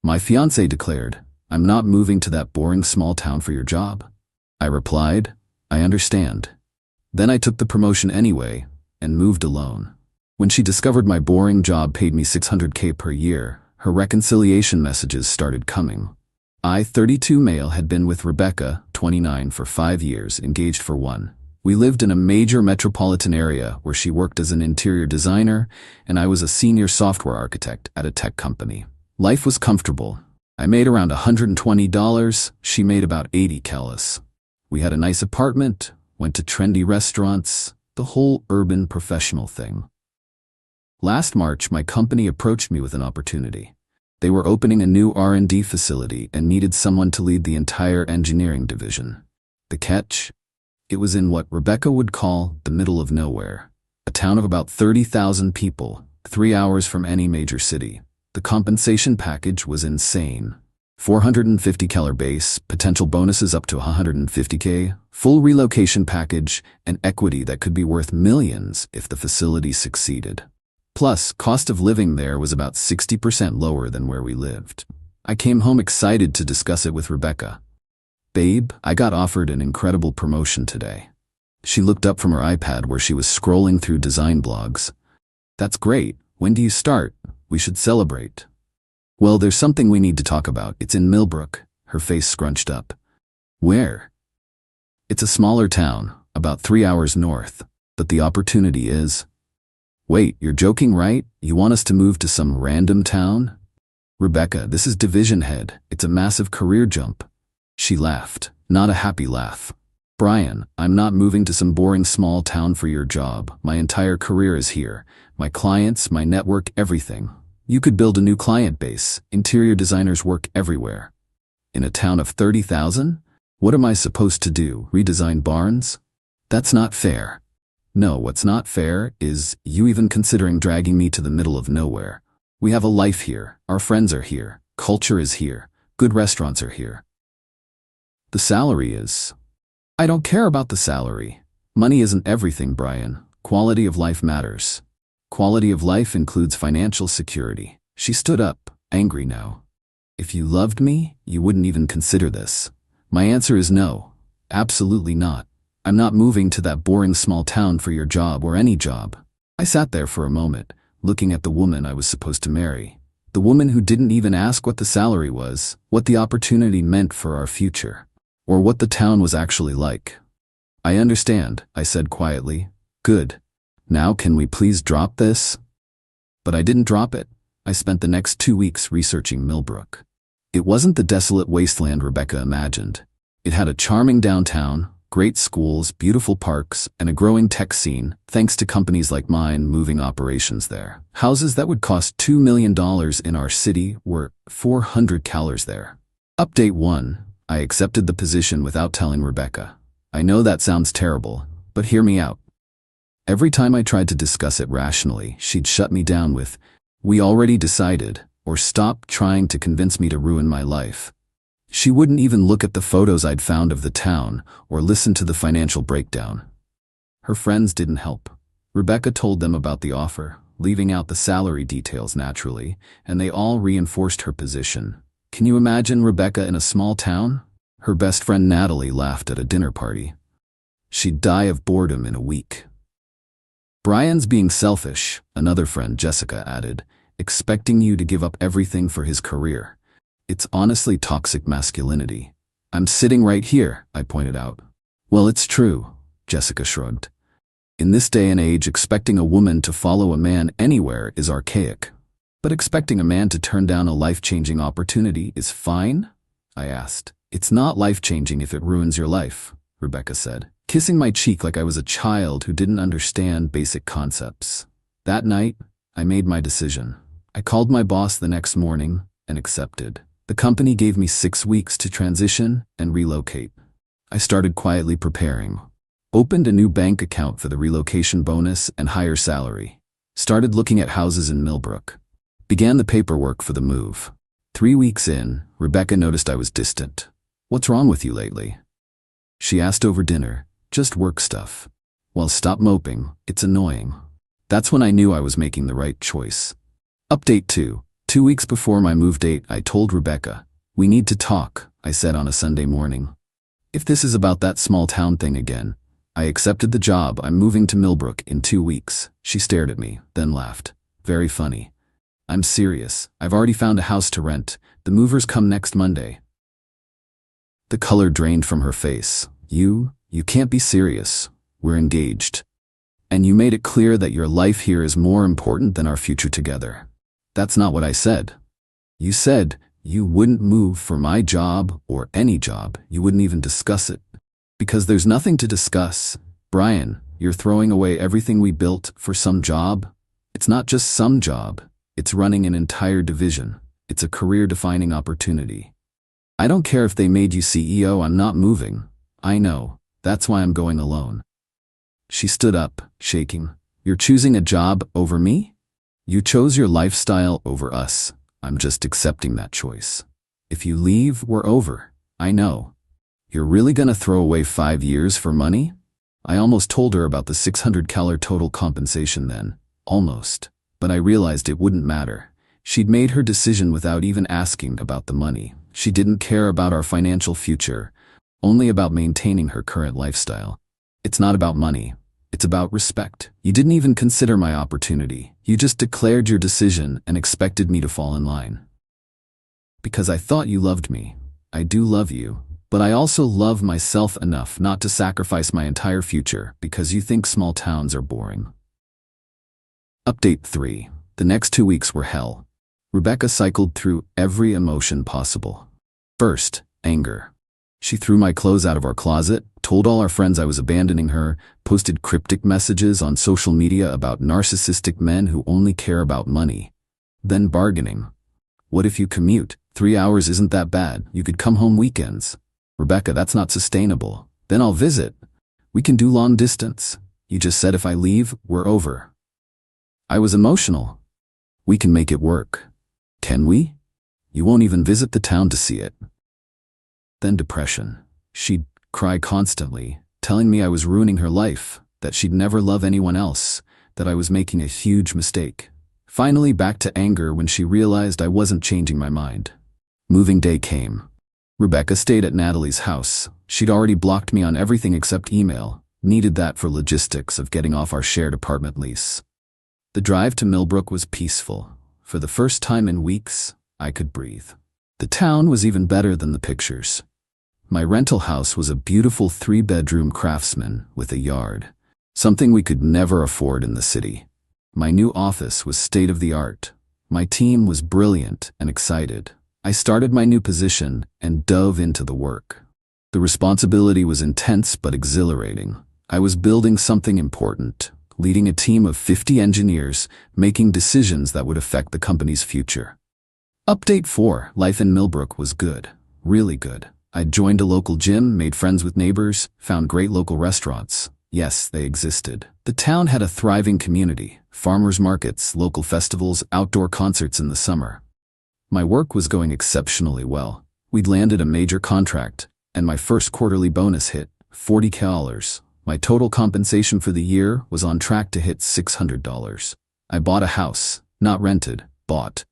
My fiancé declared, "I'm not moving to that boring small town for your job." I replied, "I understand." Then I took the promotion anyway and moved alone. When she discovered my boring job paid me $600K per year, her reconciliation messages started coming. I, 32 male, had been with Rebecca, 29, for 5 years, engaged for 1. We lived in a major metropolitan area where she worked as an interior designer and I was a senior software architect at a tech company. Life was comfortable. I made around $120, she made about 80 Qley. We had a nice apartment, went to trendy restaurants, the whole urban professional thing. Last March, my company approached me with an opportunity. They were opening a new R&D facility and needed someone to lead the entire engineering division. The catch? It was in what Rebecca would call the middle of nowhere, a town of about 30,000 people, 3 hours from any major city. The compensation package was insane. $450K base, potential bonuses up to $150K, full relocation package, and equity that could be worth millions if the facility succeeded. Plus, cost of living there was about 60% lower than where we lived. I came home excited to discuss it with Rebecca. "Babe, I got offered an incredible promotion today." She looked up from her iPad where she was scrolling through design blogs. "That's great. When do you start? We should celebrate." "Well, there's something we need to talk about. It's in Millbrook." Her face scrunched up. "Where?" "It's a smaller town, about 3 hours north, but the opportunity is..." "Wait, you're joking, right? You want us to move to some random town?" "Rebecca, this is division head. It's a massive career jump." She laughed, not a happy laugh. "Brian, I'm not moving to some boring small town for your job. My entire career is here. My clients, my network, everything. You could build a new client base. Interior designers work everywhere. In a town of 30,000? What am I supposed to do? Redesign barns? That's not fair." "No, what's not fair is you even considering dragging me to the middle of nowhere. We have a life here. Our friends are here. Culture is here. Good restaurants are here. The salary is..." "I don't care about the salary. Money isn't everything, Brian. Quality of life matters. Quality of life includes financial security." She stood up, angry now. "If you loved me, you wouldn't even consider this." My answer is no. Absolutely not. I'm not moving to that boring small town for your job or any job. I sat there for a moment, looking at the woman I was supposed to marry. The woman who didn't even ask what the salary was, what the opportunity meant for our future, or what the town was actually like. "I understand," I said quietly. "Good. Now can we please drop this?" But I didn't drop it. I spent the next 2 weeks researching Millbrook. It wasn't the desolate wasteland Rebecca imagined. It had a charming downtown, great schools, beautiful parks, and a growing tech scene, thanks to companies like mine moving operations there. Houses that would cost $2 million in our city were 400 Qley there. Update 1. I accepted the position without telling Rebecca. I know that sounds terrible, but hear me out. Every time I tried to discuss it rationally, she'd shut me down with, "We already decided," or "Stop trying to convince me to ruin my life." She wouldn't even look at the photos I'd found of the town or listen to the financial breakdown. Her friends didn't help. Rebecca told them about the offer, leaving out the salary details naturally, and they all reinforced her position. Can you imagine Rebecca in a small town? Her best friend Natalie laughed at a dinner party. She'd die of boredom in a week. "Brian's being selfish," another friend Jessica added, "expecting you to give up everything for his career. It's honestly toxic masculinity." "I'm sitting right here," I pointed out. "Well, it's true," Jessica shrugged. "In this day and age, expecting a woman to follow a man anywhere is archaic. But expecting a man to turn down a life-changing opportunity is fine?" I asked. "It's not life-changing if it ruins your life," Rebecca said, kissing my cheek like I was a child who didn't understand basic concepts. That night, I made my decision. I called my boss the next morning and accepted. The company gave me 6 weeks to transition and relocate. I started quietly preparing. Opened a new bank account for the relocation bonus and higher salary. Started looking at houses in Millbrook. Began the paperwork for the move. 3 weeks in, Rebecca noticed I was distant. "What's wrong with you lately?" She asked over dinner. "Just work stuff." "Well, stop moping. It's annoying." That's when I knew I was making the right choice. Update 2. 2 weeks before my move date, I told Rebecca, "We need to talk," I said on a Sunday morning. "If this is about that small town thing again." I accepted the job. I'm moving to Millbrook in 2 weeks. She stared at me, then laughed. Very funny. I'm serious. I've already found a house to rent. The movers come next Monday. The color drained from her face. You can't be serious. We're engaged. And you made it clear that your life here is more important than our future together. That's not what I said. You said you wouldn't move for my job or any job. You wouldn't even discuss it. Because there's nothing to discuss. Brian, you're throwing away everything we built for some job. It's not just some job. It's running an entire division. It's a career-defining opportunity. I don't care if they made you CEO, I'm not moving. I know. That's why I'm going alone. She stood up, shaking. You're choosing a job over me? You chose your lifestyle over us. I'm just accepting that choice. If you leave, we're over. I know. You're really gonna throw away 5 years for money? I almost told her about the $600 total compensation then. Almost. But I realized it wouldn't matter. She'd made her decision without even asking about the money. She didn't care about our financial future, only about maintaining her current lifestyle. It's not about money. It's about respect. You didn't even consider my opportunity. You just declared your decision and expected me to fall in line. Because I thought you loved me. I do love you. But I also love myself enough not to sacrifice my entire future because you think small towns are boring. Update 3. The next 2 weeks were hell. Rebecca cycled through every emotion possible. First, anger. She threw my clothes out of our closet, told all our friends I was abandoning her, posted cryptic messages on social media about narcissistic men who only care about money. Then bargaining. What if you commute? 3 hours isn't that bad. You could come home weekends. Rebecca, that's not sustainable. Then I'll visit. We can do long distance. You just said if I leave, we're over. I was emotional. We can make it work. Can we? You won't even visit the town to see it. Then depression. She'd cry constantly, telling me I was ruining her life, that she'd never love anyone else, that I was making a huge mistake. Finally back to anger when she realized I wasn't changing my mind. Moving day came. Rebecca stayed at Natalie's house. She'd already blocked me on everything except email. Needed that for logistics of getting off our shared apartment lease. The drive to Millbrook was peaceful. For the first time in weeks, I could breathe. The town was even better than the pictures. My rental house was a beautiful 3-bedroom craftsman with a yard, something we could never afford in the city. My new office was state-of-the-art. My team was brilliant and excited. I started my new position and dove into the work. The responsibility was intense but exhilarating. I was building something important, leading a team of 50 engineers, making decisions that would affect the company's future. Update 4. Life in Millbrook was good. Really good. I joined a local gym, made friends with neighbors, found great local restaurants. Yes, they existed. The town had a thriving community, farmers markets, local festivals, outdoor concerts in the summer. My work was going exceptionally well. We'd landed a major contract, and my first quarterly bonus hit, $40,000. My total compensation for the year was on track to hit $600. I bought a house, not rented, bought.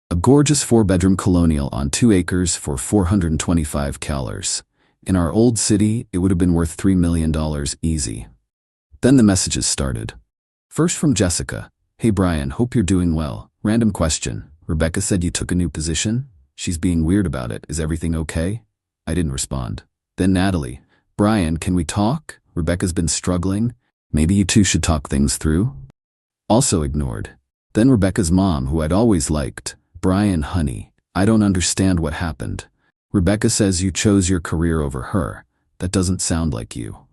A gorgeous 4-bedroom colonial on 2 acres for $425,000. In our old city, it would have been worth $3 million easy. Then the messages started. First from Jessica. Hey Brian, hope you're doing well. Random question. Rebecca said you took a new position? She's being weird about it. Is everything okay? I didn't respond. Then Natalie. Brian, can we talk? Rebecca's been struggling. Maybe you two should talk things through? Also ignored. Then Rebecca's mom, who I'd always liked. Brian, honey, I don't understand what happened. Rebecca says you chose your career over her. That doesn't sound like you.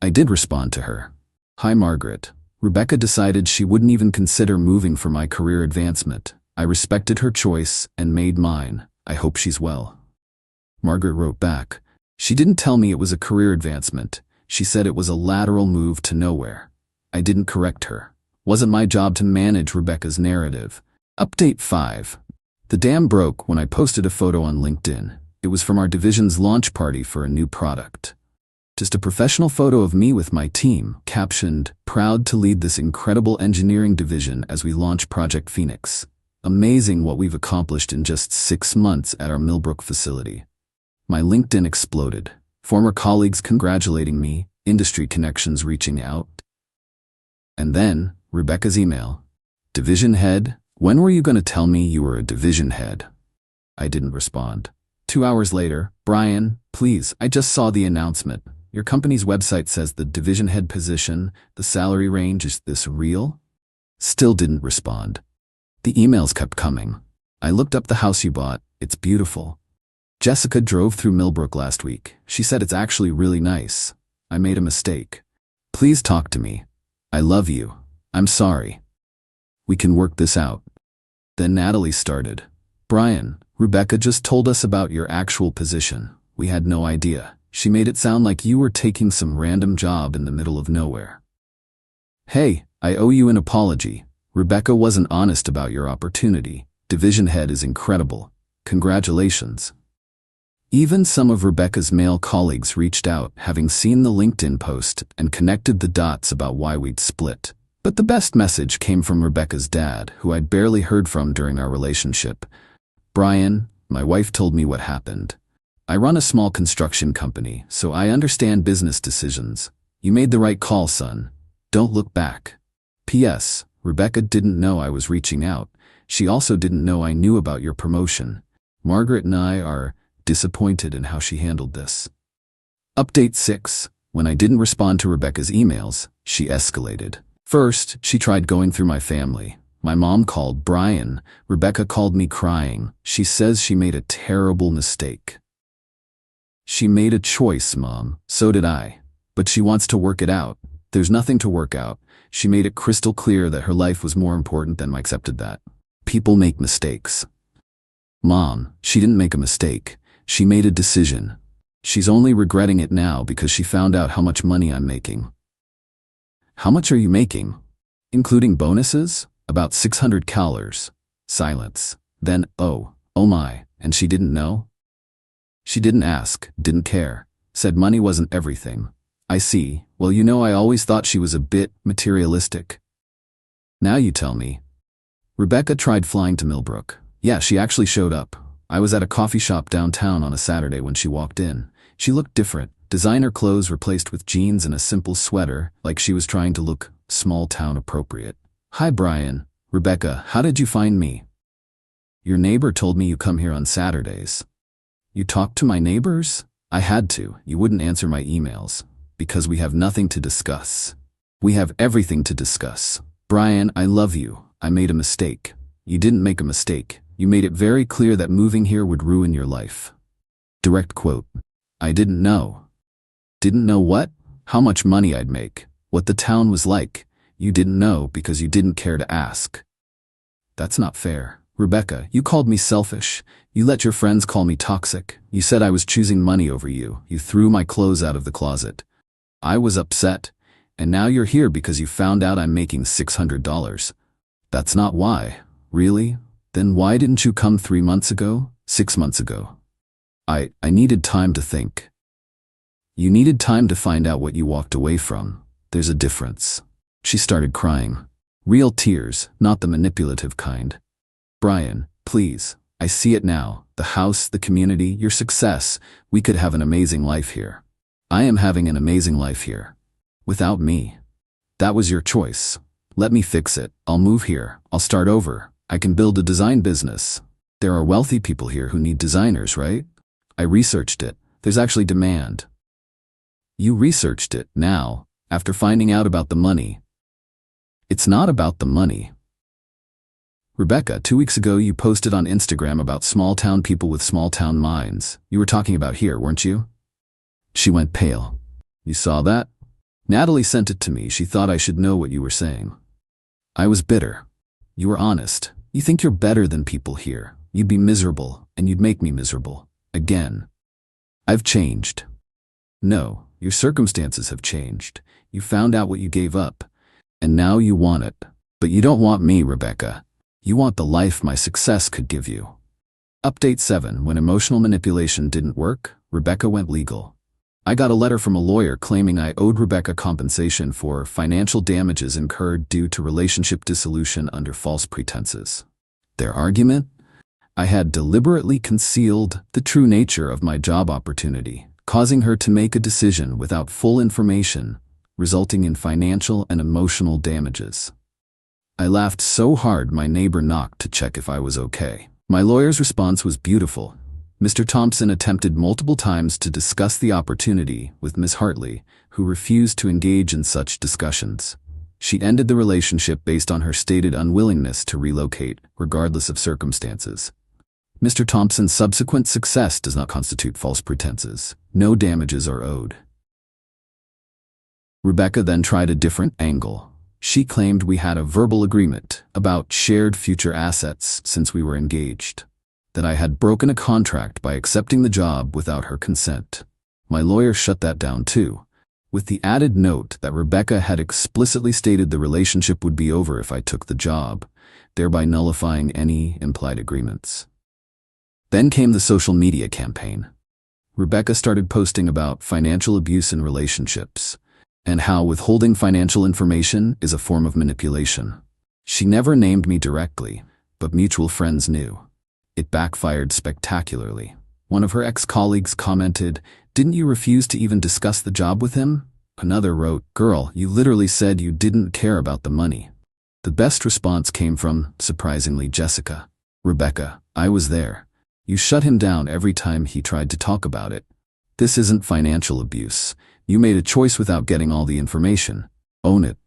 I did respond to her. Hi Margaret. Rebecca decided she wouldn't even consider moving for my career advancement. I respected her choice and made mine. I hope she's well. Margaret wrote back. She didn't tell me it was a career advancement. She said it was a lateral move to nowhere. I didn't correct her. Wasn't my job to manage Rebecca's narrative. Update 5. The dam broke when I posted a photo on LinkedIn. It was from our division's launch party for a new product. Just a professional photo of me with my team, captioned, "Proud to lead this incredible engineering division as we launch Project Phoenix." Amazing what we've accomplished in just 6 months at our Millbrook facility. My LinkedIn exploded. Former colleagues congratulating me, industry connections reaching out. And then, Rebecca's email. Division head, when were you going to tell me you were a division head? I didn't respond. 2 hours later, Brian, please, I just saw the announcement. Your company's website says the division head position, the salary range, is this real? Still didn't respond. The emails kept coming. I looked up the house you bought. It's beautiful. Jessica drove through Millbrook last week. She said it's actually really nice. I made a mistake. Please talk to me. I love you. I'm sorry. We can work this out. Then Natalie started. Brian, Rebecca just told us about your actual position. We had no idea. She made it sound like you were taking some random job in the middle of nowhere. Hey, I owe you an apology. Rebecca wasn't honest about your opportunity. Division head is incredible. Congratulations. Even some of Rebecca's male colleagues reached out, having seen the LinkedIn post, and connected the dots about why we'd split. But the best message came from Rebecca's dad, who I'd barely heard from during our relationship. Brian, my wife told me what happened. I run a small construction company, so I understand business decisions. You made the right call, son. Don't look back. P.S. Rebecca didn't know I was reaching out. She also didn't know I knew about your promotion. Margaret and I are disappointed in how she handled this. Update 6. When I didn't respond to Rebecca's emails, she escalated. First, she tried going through my family. My mom called Brian. Rebecca called me crying. She says she made a terrible mistake. She made a choice, Mom. So did I. But she wants to work it out. There's nothing to work out. She made it crystal clear that her life was more important than I accepted that. People make mistakes. Mom, she didn't make a mistake. She made a decision. She's only regretting it now because she found out how much money I'm making. How much are you making? Including bonuses? About $600. Silence. Then, oh my, and she didn't know? She didn't ask, didn't care, said money wasn't everything. I see. Well, you know, I always thought she was a bit materialistic. Now you tell me. Rebecca tried flying to Millbrook. Yeah, she actually showed up. I was at a coffee shop downtown on a Saturday when she walked in. She looked different. Designer clothes replaced with jeans and a simple sweater, like she was trying to look small-town appropriate. Hi, Brian. Rebecca, how did you find me? Your neighbor told me you come here on Saturdays. You talked to my neighbors? I had to. You wouldn't answer my emails. Because we have nothing to discuss. We have everything to discuss. Brian, I love you. I made a mistake. You didn't make a mistake. You made it very clear that moving here would ruin your life. Direct quote. I didn't know. Didn't know what? How much money I'd make. What the town was like. You didn't know because you didn't care to ask. That's not fair. Rebecca, you called me selfish. You let your friends call me toxic. You said I was choosing money over you. You threw my clothes out of the closet. I was upset. And now you're here because you found out I'm making $600. That's not why. Really? Then why didn't you come 3 months ago? 6 months ago? I needed time to think. You needed time to find out what you walked away from. There's a difference. She started crying. Real tears, not the manipulative kind. Brian, please. I see it now. The house, the community, your success. We could have an amazing life here. I am having an amazing life here. Without me. That was your choice. Let me fix it. I'll move here. I'll start over. I can build a design business. There are wealthy people here who need designers, right? I researched it. There's actually demand. You researched it now, after finding out about the money. It's not about the money. Rebecca, 2 weeks ago you posted on Instagram about small-town people with small-town minds. You were talking about here, weren't you? She went pale. You saw that? Natalie sent it to me. She thought I should know what you were saying. I was bitter. You were honest. You think you're better than people here. You'd be miserable, and you'd make me miserable. Again. I've changed. No, your circumstances have changed. You found out what you gave up, and now you want it. But you don't want me, Rebecca. You want the life my success could give you. Update 7. When emotional manipulation didn't work, Rebecca went legal. I got a letter from a lawyer claiming I owed Rebecca compensation for financial damages incurred due to relationship dissolution under false pretenses. Their argument? I had deliberately concealed the true nature of my job opportunity, causing her to make a decision without full information, resulting in financial and emotional damages. I laughed so hard my neighbor knocked to check if I was okay. My lawyer's response was beautiful. Mr. Thompson attempted multiple times to discuss the opportunity with Ms. Hartley, who refused to engage in such discussions. She ended the relationship based on her stated unwillingness to relocate, regardless of circumstances. Mr. Thompson's subsequent success does not constitute false pretenses. No damages are owed. Rebecca then tried a different angle. She claimed we had a verbal agreement about shared future assets since we were engaged, that I had broken a contract by accepting the job without her consent. My lawyer shut that down too, with the added note that Rebecca had explicitly stated the relationship would be over if I took the job, thereby nullifying any implied agreements. Then came the social media campaign. Rebecca started posting about financial abuse in relationships, and how withholding financial information is a form of manipulation. She never named me directly, but mutual friends knew. It backfired spectacularly. One of her ex-colleagues commented, "Didn't you refuse to even discuss the job with him?" Another wrote, "Girl, you literally said you didn't care about the money." The best response came from, surprisingly, Jessica. "Rebecca, I was there. You shut him down every time he tried to talk about it. This isn't financial abuse. You made a choice without getting all the information. Own it."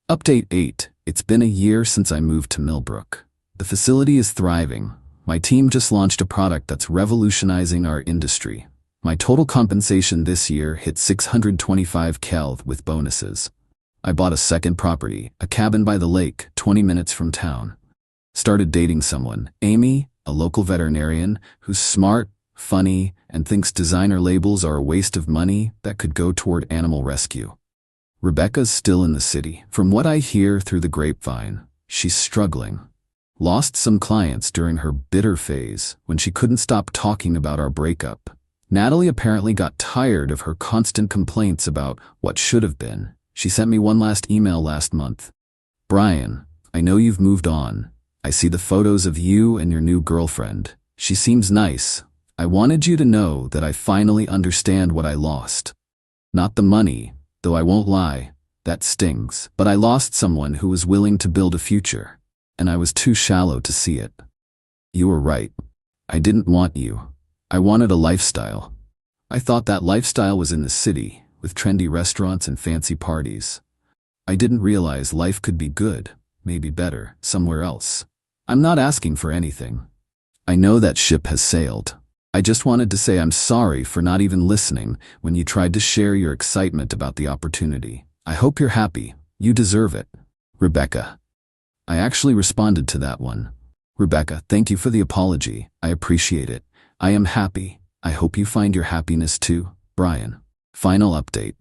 Update 8. It's been a year since I moved to Millbrook. The facility is thriving. My team just launched a product that's revolutionizing our industry. My total compensation this year hit $625K with bonuses. I bought a second property, a cabin by the lake, 20 minutes from town. Started dating someone, Amy, a local veterinarian who's smart, funny, and thinks designer labels are a waste of money that could go toward animal rescue. Rebecca's still in the city. From what I hear through the grapevine, she's struggling. Lost some clients during her bitter phase when she couldn't stop talking about our breakup. Natalie apparently got tired of her constant complaints about what should have been. She sent me one last email last month. "Brian, I know you've moved on. I see the photos of you and your new girlfriend. She seems nice. I wanted you to know that I finally understand what I lost. Not the money, though I won't lie, that stings. But I lost someone who was willing to build a future, and I was too shallow to see it. You were right. I didn't want you. I wanted a lifestyle. I thought that lifestyle was in the city, with trendy restaurants and fancy parties. I didn't realize life could be good, maybe better, somewhere else. I'm not asking for anything. I know that ship has sailed. I just wanted to say I'm sorry for not even listening when you tried to share your excitement about the opportunity. I hope you're happy. You deserve it. Rebecca." I actually responded to that one. "Rebecca, thank you for the apology. I appreciate it. I am happy. I hope you find your happiness too, Brian." Final update.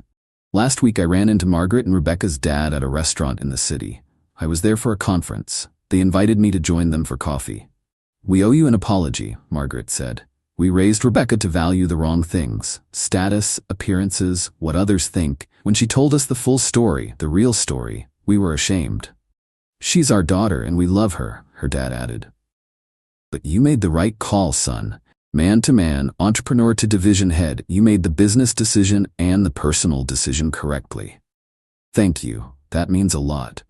Last week I ran into Margaret and Rebecca's dad at a restaurant in the city. I was there for a conference. They invited me to join them for coffee. "We owe you an apology," Margaret said. "We raised Rebecca to value the wrong things, status, appearances, what others think. When she told us the full story, the real story, we were ashamed. She's our daughter and we love her," her dad added. "But you made the right call, son. Man to man, entrepreneur to division head, you made the business decision and the personal decision correctly. Thank you. That means a lot."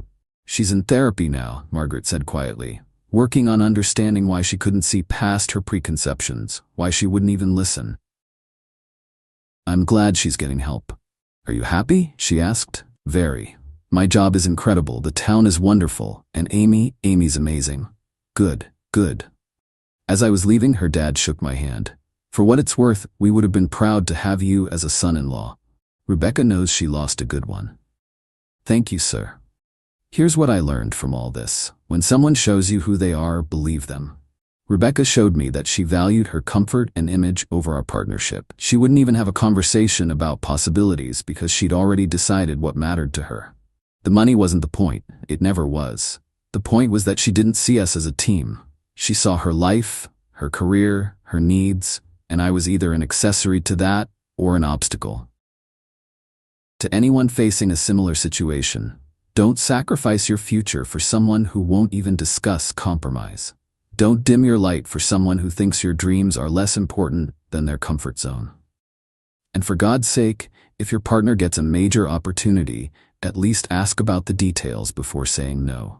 "She's in therapy now," Margaret said quietly, working on understanding why she couldn't see past her preconceptions, why she wouldn't even listen. "I'm glad she's getting help." "Are you happy?" she asked. "Very. My job is incredible, the town is wonderful, and Amy's amazing." "Good, good." As I was leaving, her dad shook my hand. "For what it's worth, we would have been proud to have you as a son-in-law. Rebecca knows she lost a good one." "Thank you, sir." Here's what I learned from all this. When someone shows you who they are, believe them. Rebecca showed me that she valued her comfort and image over our partnership. She wouldn't even have a conversation about possibilities because she'd already decided what mattered to her. The money wasn't the point. It never was. The point was that she didn't see us as a team. She saw her life, her career, her needs, and I was either an accessory to that or an obstacle. To anyone facing a similar situation, Don't sacrifice your future for someone who won't even discuss compromise. Don't dim your light for someone who thinks your dreams are less important than their comfort zone. And for God's sake, if your partner gets a major opportunity, at least ask about the details before saying no.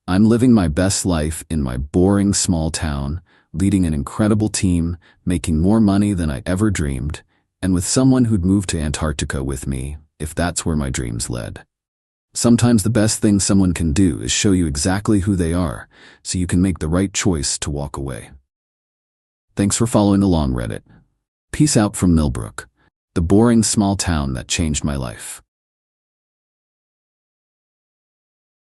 I'm living my best life in my boring small town, leading an incredible team, making more money than I ever dreamed, and with someone who'd move to Antarctica with me, if that's where my dreams led. Sometimes the best thing someone can do is show you exactly who they are, so you can make the right choice to walk away. Thanks for following along, Reddit. Peace out from Millbrook, the boring small town that changed my life.